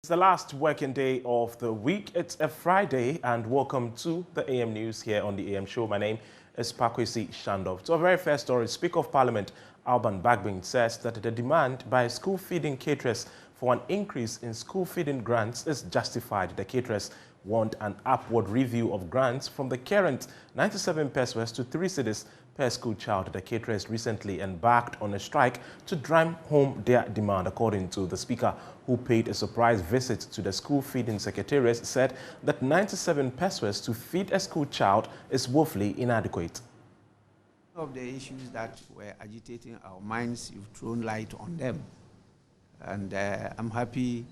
It's the last working day of the week. It's a Friday, and welcome to the AM News here on the AM Show. My name is Paa Kwesi Schandorf. So our very first story, Speaker of Parliament Alban Bagbin says that the demand by school feeding caterers for an increase in school feeding grants is justified. The caterers want an upward review of grants from the current 97 pesos to 3 cedis per school child. The caterers recently embarked on a strike to drive home their demand. According to the speaker, who paid a surprise visit to the school feeding secretariats, said that 97 pesos to feed a school child is woefully inadequate. Of the issues that were agitating our minds, you've thrown light on them. And I'm happy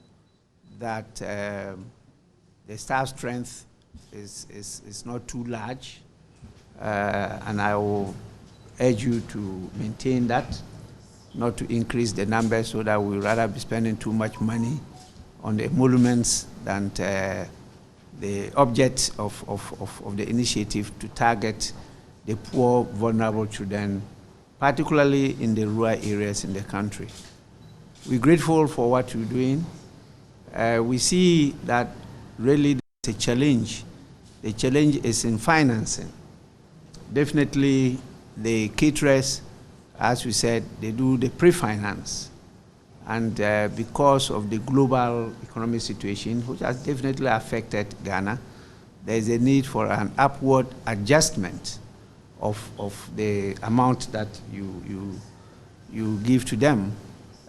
that the staff strength is not too large. And I will urge you to maintain that, not to increase the numbers so that we'd rather be spending too much money on the emoluments than the object of the initiative to target the poor, vulnerable children, particularly in the rural areas in the country. We're grateful for what you're doing. We see that really there's a challenge. The challenge is in financing. Definitely the caterers, as we said, they do the pre-finance. And because of the global economic situation, which has definitely affected Ghana, there is a need for an upward adjustment of the amount that you give to them.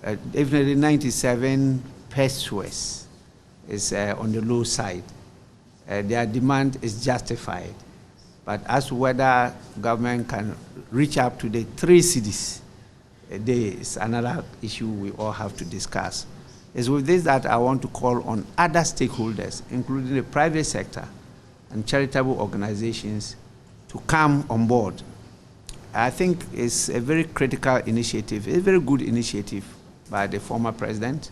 Definitely 97 pesos is on the low side. Their demand is justified. But as to whether government can reach up to the 3 cedis a day is another issue we all have to discuss. It's with this that I want to call on other stakeholders, including the private sector and charitable organizations, to come on board. I think it's a very critical initiative, a very good initiative by the former president.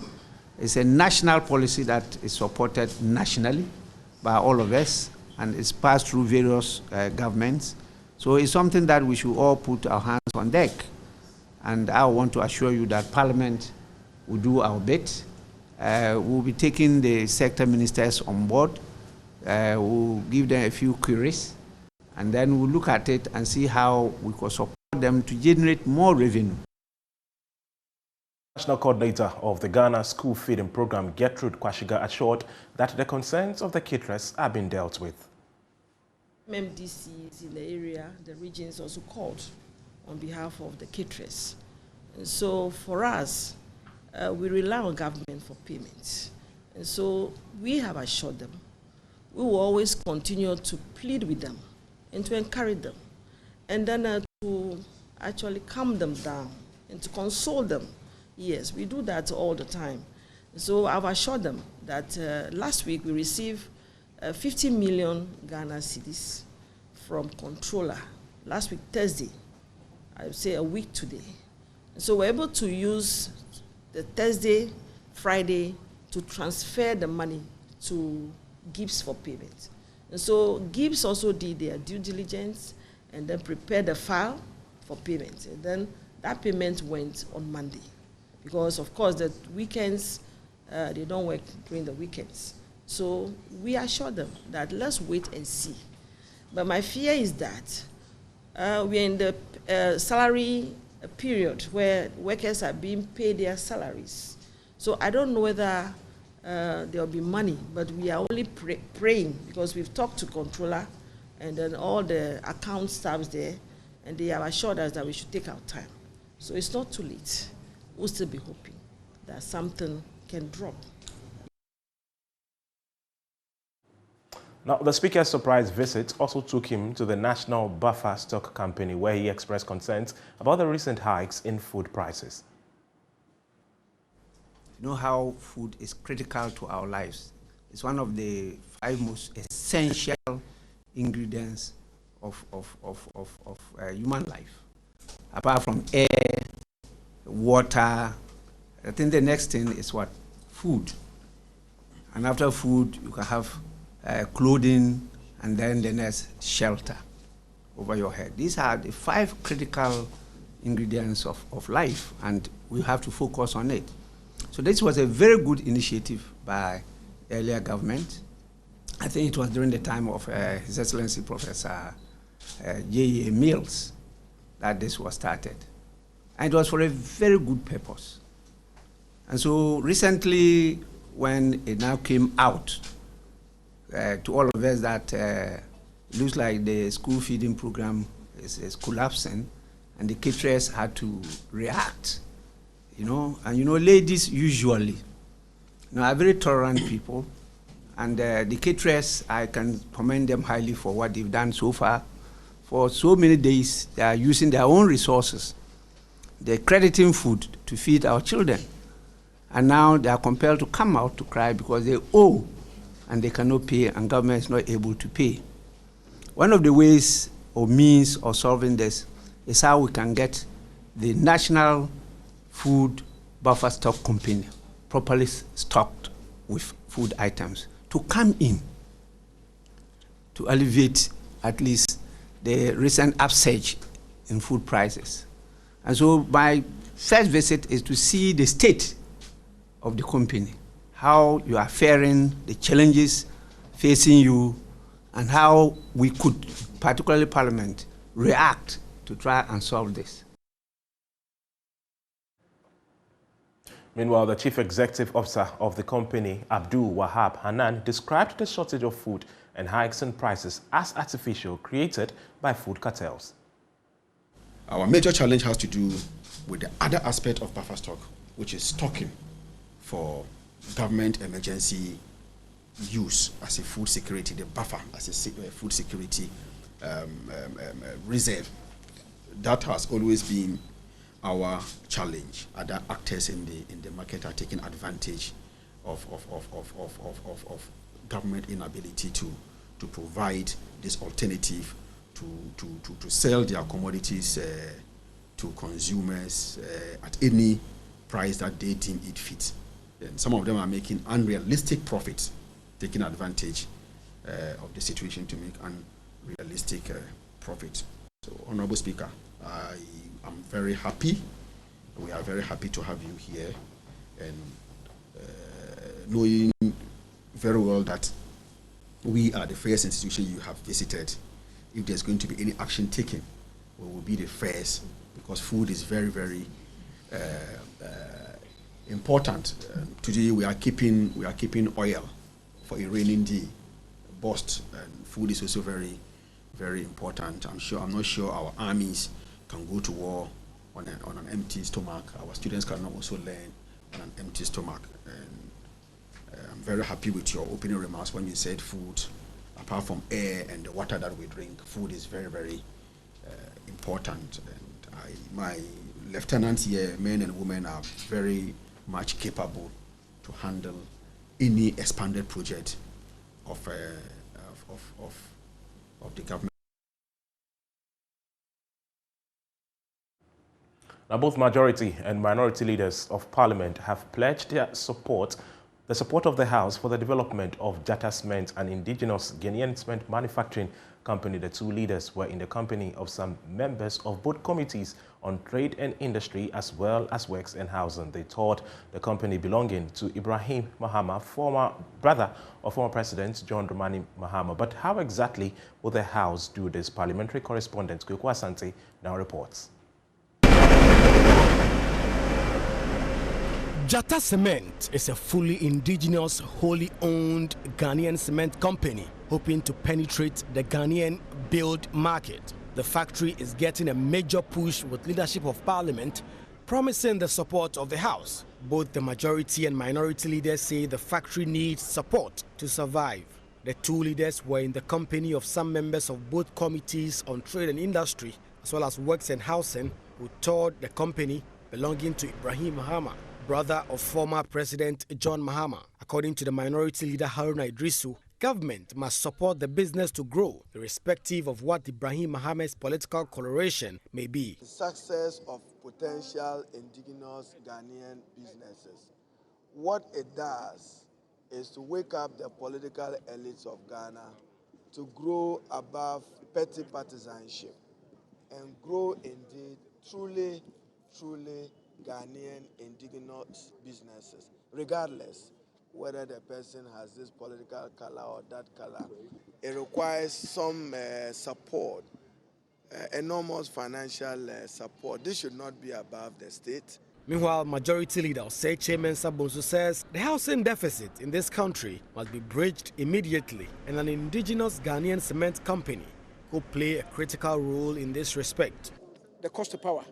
It's a national policy that is supported nationally by all of us, and it's passed through various governments. So it's something that we should all put our hands on deck. And I want to assure you that Parliament will do our bit. We'll be taking the sector ministers on board. We'll give them a few queries, and then we'll look at it and see how we can support them to generate more revenue. National Coordinator of the Ghana School Feeding Program, Gertrude Kwashiga, assured that the concerns of the caterers are being dealt with. MMDCs in the area, the regions also called on behalf of the caterers. And so for us, we rely on government for payments. And so we have assured them. We will always continue to plead with them and to encourage them. And then to actually calm them down and to console them. Yes, we do that all the time. So I've assured them that last week we received 50 million Ghana cedis from controller. Last week, Thursday, I would say a week today. And so we're able to use the Thursday, Friday to transfer the money to GIBS for payment. And so GIBS also did their due diligence and then prepared the file for payment. And then that payment went on Monday. Because, of course, the weekends, they don't work during the weekends. So we assure them that let's wait and see. But my fear is that we're in the salary period where workers are being paid their salaries. So I don't know whether there will be money, but we are only praying, because we've talked to controller and then all the account staffs there, and they have assured us that we should take our time. So it's not too late. We'll still be hoping that something can drop. Now, the Speaker's surprise visit also took him to the National Buffer Stock Company, where he expressed concerns about the recent hikes in food prices. You know how food is critical to our lives. It's one of the 5 most essential ingredients of human life. Apart from air, water, I think the next thing is what? Food. And after food, you can have clothing, and then the next, shelter over your head. These are the 5 critical ingredients of life, and we have to focus on it. So this was a very good initiative by the earlier government. I think it was during the time of His Excellency Professor J.A. Mills that this was started. And it was for a very good purpose. And so recently, when it now came out to all of us that it looks like the school feeding program is collapsing, and the caterers had to react, And ladies usually, are very tolerant people, and the caterers, I can commend them highly for what they've done so far. For so many days, they are using their own resources. They're crediting food to feed our children. And now they are compelled to come out to cry because they owe and they cannot pay, and government is not able to pay. One of the ways or means of solving this is how we can get the National Food Buffer Stock Company properly stocked with food items to come in to alleviate at least the recent upsurge in food prices. And so my first visit is to see the state of the company, how you are faring, the challenges facing you, and how we could, particularly Parliament, react to try and solve this. Meanwhile, the Chief Executive Officer of the company, Abdul Wahab Hanan, described the shortage of food and hikes in prices as artificial, created by food cartels. Our major challenge has to do with the other aspect of buffer stock, which is stocking for government emergency use as a food security, the buffer as a food security reserve. That has always been our challenge. Other actors in the market are taking advantage of government inability to provide this alternative to sell their commodities to consumers at any price that they deem it fit. And some of them are making unrealistic profits, taking advantage of the situation to make unrealistic profits. So, Honorable Speaker, I am very happy. We are very happy to have you here, and knowing very well that we are the first institution you have visited. If there's going to be any action taken, we will be the first, because food is very, very important. Today we are keeping oil for a raining day, bust, and food is also very, very important. I'm not sure our armies can go to war on an empty stomach. Our students cannot also learn on an empty stomach. And I'm very happy with your opening remarks when you said food, apart from air and the water that we drink, food is very, very important. And my lieutenants here, men and women, are very much capable to handle any expanded project of the government. Now, both majority and minority leaders of Parliament have pledged the support of the House for the development of Jata Cement, an indigenous Ghanaian cement manufacturing company. The two leaders were in the company of some members of both committees on trade and industry, as well as works and housing. They toured the company belonging to Ibrahim Mahama, former brother of former President John Dramani Mahama. But how exactly will the House do this? Parliamentary correspondent Kweku Asante now reports. Jata Cement is a fully indigenous, wholly owned Ghanaian cement company hoping to penetrate the Ghanaian build market. The factory is getting a major push with leadership of Parliament, promising the support of the House. Both the majority and minority leaders say the factory needs support to survive. The two leaders were in the company of some members of both committees on trade and industry, as well as works and housing, who toured the company belonging to Ibrahim Mahama, brother of former President John Mahama. According to the minority leader Haruna Idrisu, government must support the business to grow, irrespective of what Ibrahim Mahama's political coloration may be. The success of potential indigenous Ghanaian businesses, what it does is to wake up the political elites of Ghana to grow above petty partisanship and grow indeed truly Ghanaian indigenous businesses, regardless whether the person has this political color or that color. It requires some support, enormous financial support. This should not be above the state. Meanwhile, Majority Leader Osei Chairman Sabonsu says the housing deficit in this country must be bridged immediately, and an indigenous Ghanaian cement company could play a critical role in this respect. The cost of power.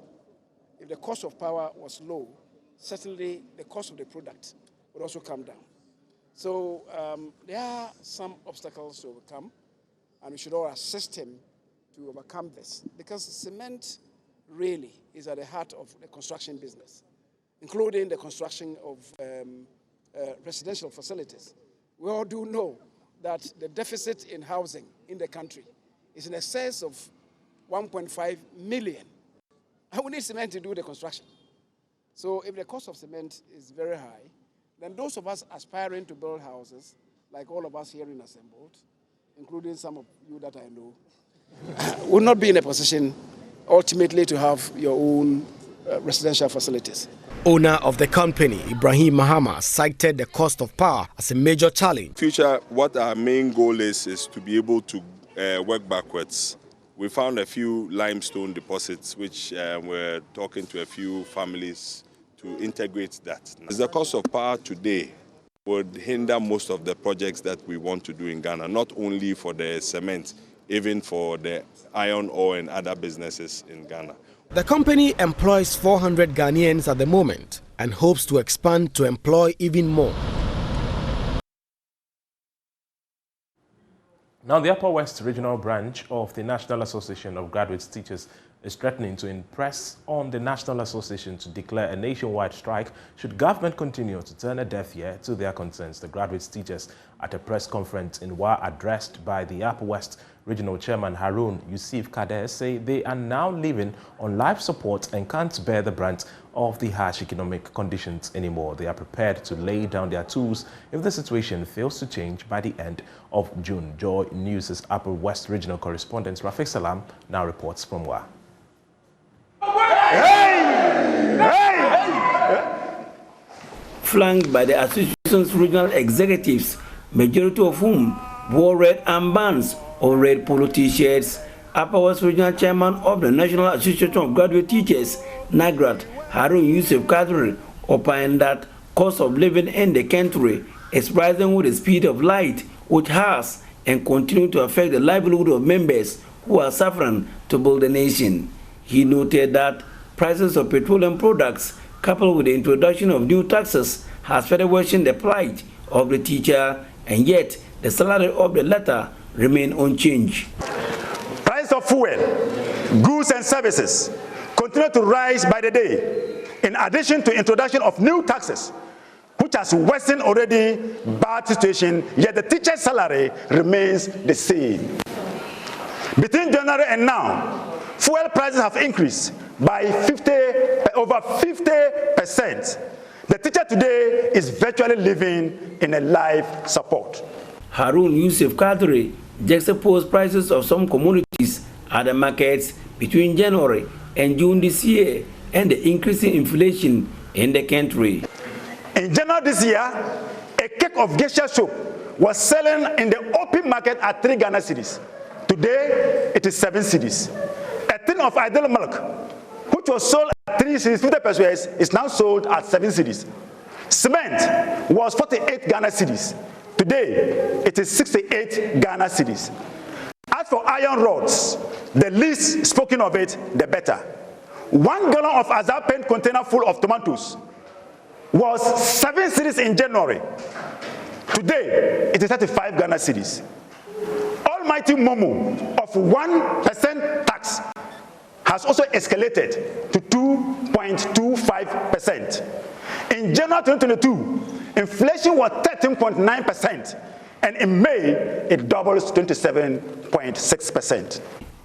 If the cost of power was low, certainly the cost of the product would also come down. So there are some obstacles to overcome, and we should all assist him to overcome this, because cement really is at the heart of the construction business, including the construction of residential facilities. We all do know that the deficit in housing in the country is in excess of 1.5 million. And we need cement to do the construction. So if the cost of cement is very high, then those of us aspiring to build houses, like all of us here in Assembled, including some of you that I know, will not be in a position ultimately to have your own residential facilities. Owner of the company, Ibrahim Mahama, cited the cost of power as a major challenge. Future, what our main goal is to be able to work backwards. We found a few limestone deposits, which we're talking to a few families to integrate that. The cost of power today would hinder most of the projects that we want to do in Ghana, not only for the cement, even for the iron ore and other businesses in Ghana. The company employs 400 Ghanaians at the moment and hopes to expand to employ even more. Now, the Upper West Regional Branch of the National Association of Graduate Teachers is threatening to impress on the National Association to declare a nationwide strike should government continue to turn a deaf ear to their concerns. The graduate teachers at a press conference in Wa addressed by the Upper West Regional Chairman Harun Yusuf Kader say they are now living on life support and can't bear the brunt of the harsh economic conditions anymore. They are prepared to lay down their tools if the situation fails to change by the end of June. Joy News' Upper West Regional correspondent Rafiq Salam now reports from Wa. Flanked by the association's regional executives, majority of whom wore red armbands or red polo t-shirts, Upper West Regional Chairman of the National Association of Graduate Teachers, NAGRAT, Harun Yusuf Kader, opined that cost of living in the country is rising with the speed of light, which has and continue to affect the livelihood of members who are suffering to build the nation. He noted that prices of petroleum products, coupled with the introduction of new taxes, has further worsened the plight of the teacher, and yet the salary of the latter remain unchanged. Price of fuel, goods and services continue to rise by the day, in addition to introduction of new taxes, which has worsened already bad situation, yet the teacher's salary remains the same. Between January and now, fuel prices have increased by over 50%. The teacher today is virtually living in a life support. Harun Yusuf Kader juxtaposed prices of some commodities at the markets between January and June this year and the increasing inflation in the country. In January this year, a cake of geisha soap was selling in the open market at 3 Ghana cedis. Today, it is 7 cedis. A tin of ideal milk, which was sold at 3 cedis 50 pesos, is now sold at 7 cedis. Cement was 48 Ghana cedis. Today, it is 68 Ghana cedis. As for iron rods, the least spoken of it, the better. 1 gallon of Azar paint container full of tomatoes was 7 cedis in January. Today, it is 35 Ghana cedis. Almighty Momo of 1% tax has also escalated to 2.25%. In January 2022, inflation was 13.9%, and in May, it doubles to 27.6%.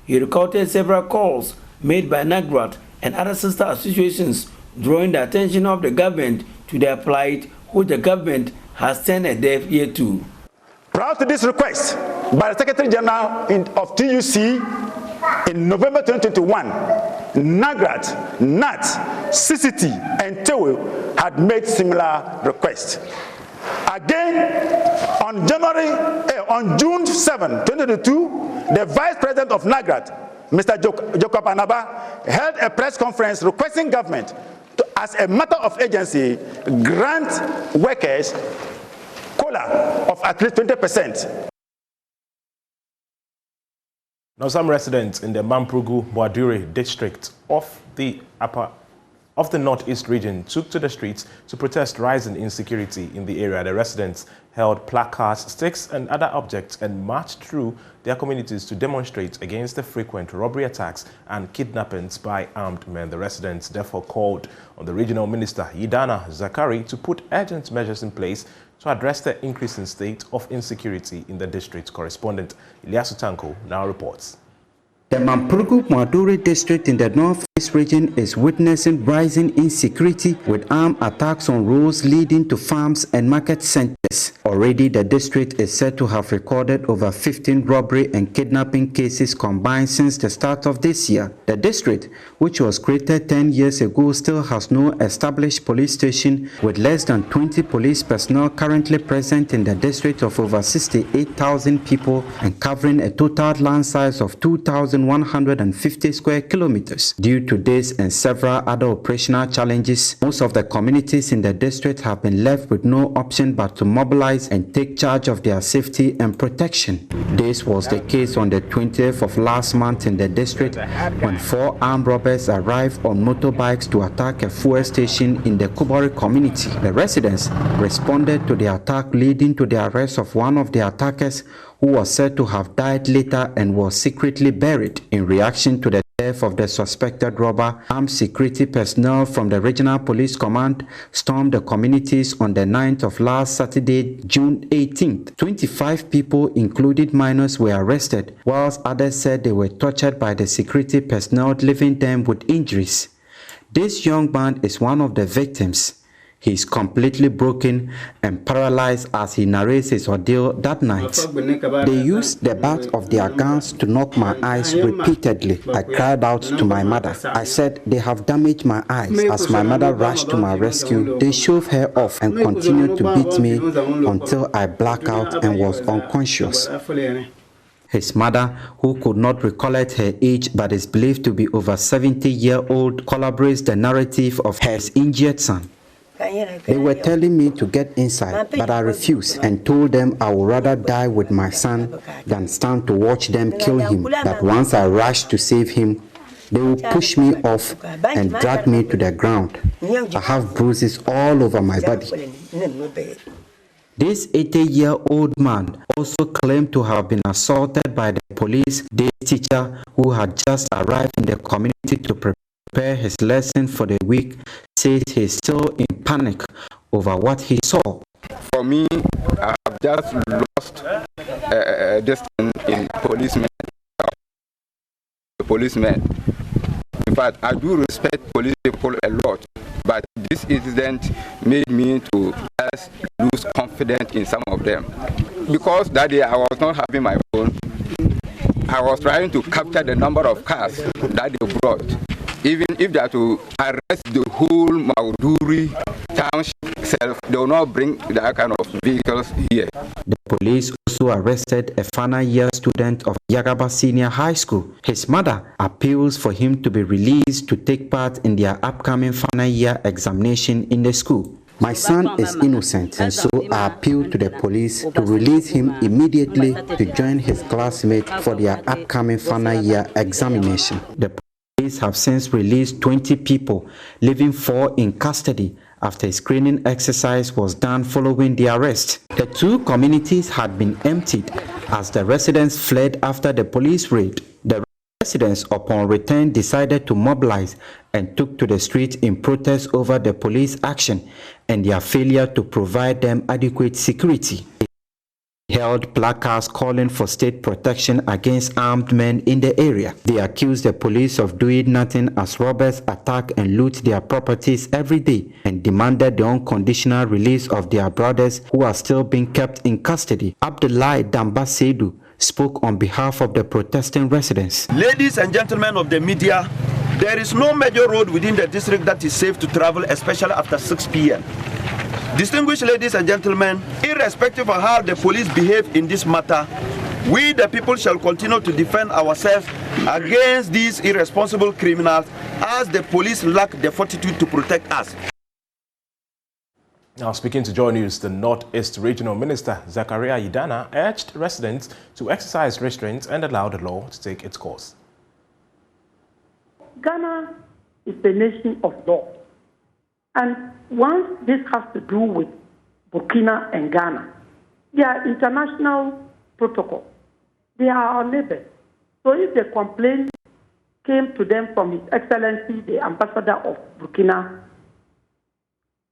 He recorded several calls made by NAGRAT and other sister associations drawing the attention of the government to their plight, which the government has turned a deaf ear to. Prior to this request by the Secretary General of TUC In November 2021, Nagrat, Nat, CCT, and Tewe had made similar requests. Again, on June 7, 2022, the Vice President of Nagrat, Mr. Jacob Anaba, held a press conference requesting government to, as a matter of urgency, grant workers COLA of at least 20%. Now, some residents in the Mamprugu-Boadure district of the Northeast region took to the streets to protest rising insecurity in the area. The residents held placards, sticks and other objects and marched through their communities to demonstrate against the frequent robbery attacks and kidnappings by armed men. The residents therefore called on the regional minister, Yidana Zakari, to put urgent measures in place to address the increasing state of insecurity in the district. Correspondent Ilyasu Tanko now reports. The Mamprugu-Boadure district in the Northeast region is witnessing rising insecurity with armed attacks on roads leading to farms and market centers. Already, the district is said to have recorded over 15 robbery and kidnapping cases combined since the start of this year. The district, which was created 10 years ago, still has no established police station, with less than 20 police personnel currently present in the district of over 68,000 people and covering a total land size of 2,150 square kilometers. Due to this and several other operational challenges, most of the communities in the district have been left with no option but to mobilize and take charge of their safety and protection. This was the case on the 20th of last month in the district when 4 armed robbers arrived on motorbikes to attack a fuel station in the Kubori community. The residents responded to the attack, leading to the arrest of one of the attackers, who was said to have died later and was secretly buried. In reaction to the death of the suspected robber, armed security personnel from the Regional Police Command stormed the communities on the 9th of last Saturday, June 18th. 25 people, including minors, were arrested, whilst others said they were tortured by the security personnel, leaving them with injuries. This young man is one of the victims. He is completely broken and paralyzed as he narrates his ordeal that night. They used the butt of their guns to knock my eyes repeatedly. I cried out to my mother. I said, "They have damaged my eyes." As my mother rushed to my rescue, they shoved her off and continued to beat me until I blacked out and was unconscious. His mother, who could not recollect her age but is believed to be over 70-year-old, corroborates the narrative of her injured son. They were telling me to get inside, but I refused and told them I would rather die with my son than stand to watch them kill him. That once I rushed to save him, they would push me off and drag me to the ground. I have bruises all over my body. This 80-year-old man also claimed to have been assaulted by the police day teacher who had just arrived in the community to prepare his lesson for the week. Says he's still in panic over what he saw. For me, I have just lost this in policemen. In fact, I do respect police people a lot, but this incident made me to just lose confidence in some of them. Because that day I was not having my phone. I was trying to capture the number of cars that they brought. Even if they are to arrest the whole Mauduri township itself, they will not bring that kind of vehicles here. The police also arrested a final year student of Yagaba Senior High School. His mother appeals for him to be released to take part in their upcoming final year examination in the school. My son is innocent, and so I appeal to the police to release him immediately to join his classmates for their upcoming final year examination. The police have since released 20 people, leaving 4 in custody after a screening exercise was done following the arrest. The 2 communities had been emptied as the residents fled after the police raid. The residents, upon return, decided to mobilize and took to the street in protest over the police action and their failure to provide them adequate security. They held placards calling for state protection against armed men in the area. They accused the police of doing nothing as robbers attack and loot their properties every day and demanded the unconditional release of their brothers who are still being kept in custody. Abdullahi Damba Seidu spoke on behalf of the protesting residents. Ladies and gentlemen of the media, there is no major road within the district that is safe to travel, especially after 6 p.m. Distinguished ladies and gentlemen, irrespective of how the police behave in this matter, we the people shall continue to defend ourselves against these irresponsible criminals as the police lack the fortitude to protect us. Now, speaking to Joy News, the Northeast Regional Minister, Zakaria Idana, urged residents to exercise restraint and allow the law to take its course. Ghana is a nation of law. And once this has to do with Burkina and Ghana, they are international protocol. They are our neighbors. So if the complaint came to them from His Excellency, the Ambassador of Burkina,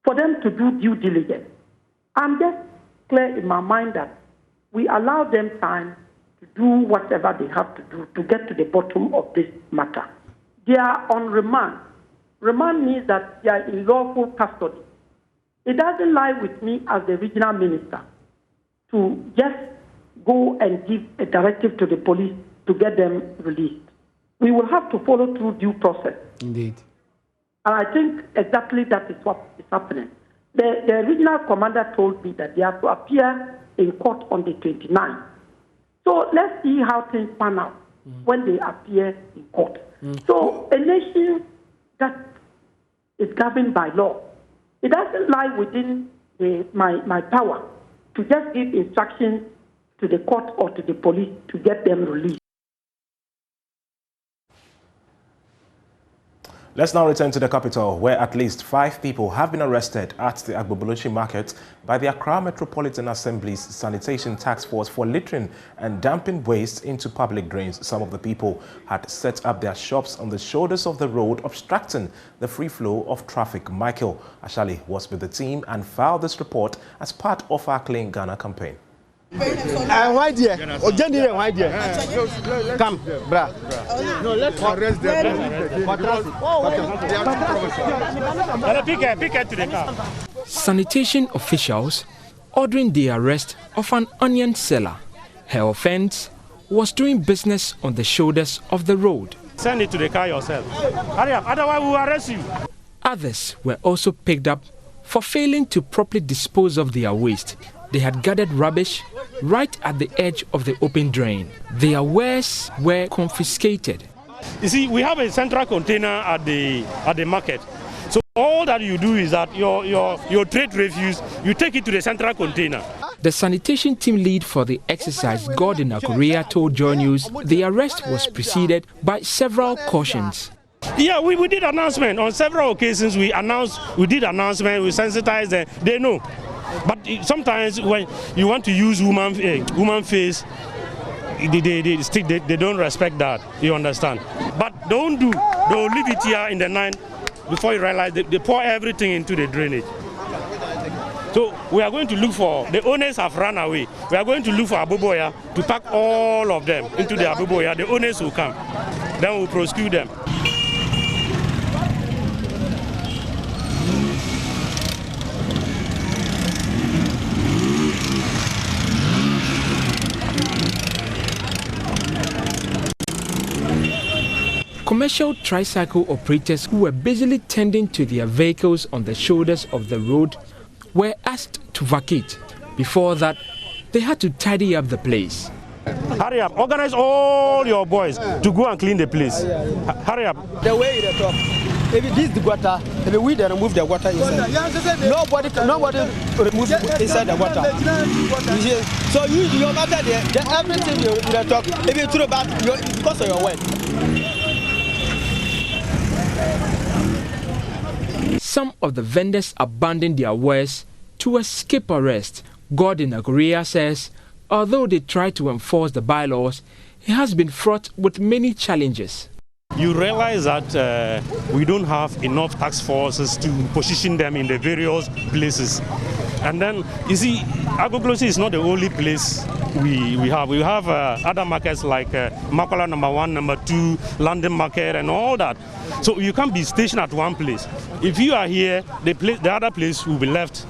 for them to do due diligence, I'm just clear in my mind that we allow them time to do whatever they have to do to get to the bottom of this matter. They are on remand. Remand means that they are in lawful custody. It doesn't lie with me as the regional minister to just go and give a directive to the police to get them released. We will have to follow through due process. Indeed. And I think exactly that is what is happening. The regional commander told me that they have to appear in court on the 29th. So let's see how things pan out when they appear in court. So a nation that is governed by law, it doesn't lie within my power to just give instructions to the court or to the police to get them released. Let's now return to the capital, where at least 5 people have been arrested at the Agbo market by the Accra Metropolitan Assembly's Sanitation Task Force for littering and dumping waste into public drains. Some of the people had set up their shops on the shoulders of the road, obstructing the free flow of traffic. Michael Ashali was with the team and filed this report as part of our Clean Ghana campaign. Why dear? Why dear? Come, brah. No, let's arrest them. Sanitation officials ordering the arrest of an onion seller. Her offense was doing business on the shoulders of the road. Send it to the car yourself. Hurry up, otherwise we will arrest you. Others were also picked up for failing to properly dispose of their waste. They had gathered rubbish right at the edge of the open drain. Their wares were confiscated. You see, we have a central container at the market. So all that you do is that your trade refuse, you take it to the central container. The sanitation team lead for the exercise, Gordon Akorea, told Joy News the arrest was preceded by several cautions. Yeah, we did announcement on several occasions. We did announcement, we sensitized them. They know. But sometimes when you want to use woman face, they don't respect that, you understand. But they'll leave it here in the night before you realize they pour everything into the drainage. So we are going to look for, the owners have run away. We are going to look for Abuboya to pack all of them into the Abuboya. The owners will come. Then we'll prosecute them. Commercial tricycle operators who were busily tending to their vehicles on the shoulders of the road were asked to vacate. Before that, they had to tidy up the place. Hurry up, organize all your boys to go and clean the place. Hurry up. The way they talk, if it is the water, if we then remove the water inside. Nobody removes inside the water. So you no matter everything you talk, if you throw back, because of your work. Some of the vendors abandoned their wares to escape arrest. Gordon Agoria says, although they try to enforce the bylaws, it has been fraught with many challenges. You realize that we don't have enough task forces to position them in the various places. And then, you see, Agro is not the only place we have. We have other markets like Makola number 1, number 2, London market and all that. So you can't be stationed at one place. If you are here, the other place will be left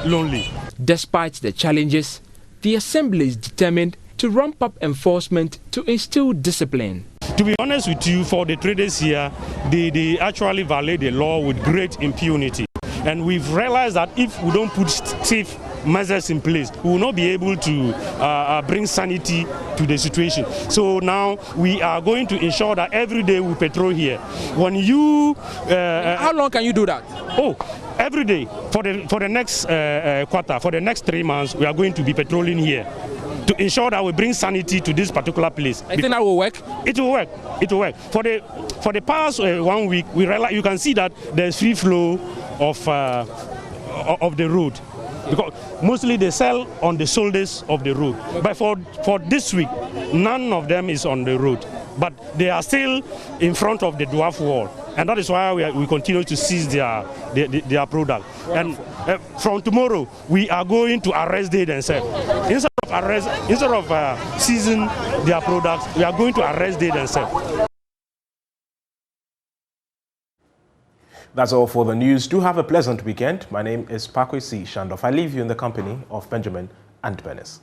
lonely. Despite the challenges, the Assembly is determined to ramp up enforcement to instill discipline. To be honest with you, for the traders here, they actually violate the law with great impunity. And we've realized that if we don't put safe measures in place, we will not be able to bring sanity to the situation. So now we are going to ensure that every day we patrol here. When you... How long can you do that? Oh, every day. For the next quarter, for the next 3 months, we are going to be patrolling here to ensure that we bring sanity to this particular place. I think that will work? It will work. It will work. For the past 1 week, we realize, you can see that there's free flow of the road. Because mostly they sell on the shoulders of the road. But for this week, none of them is on the road. But they are still in front of the dwarf wall. And that is why we continue to seize their product. Wonderful. And from tomorrow, we are going to arrest them themselves. Instead of seizing their products, we are going to arrest them themselves. That's all for the news. Do have a pleasant weekend. My name is Paa Kwesi Schandorf. I leave you in the company of Benjamin and Bernice.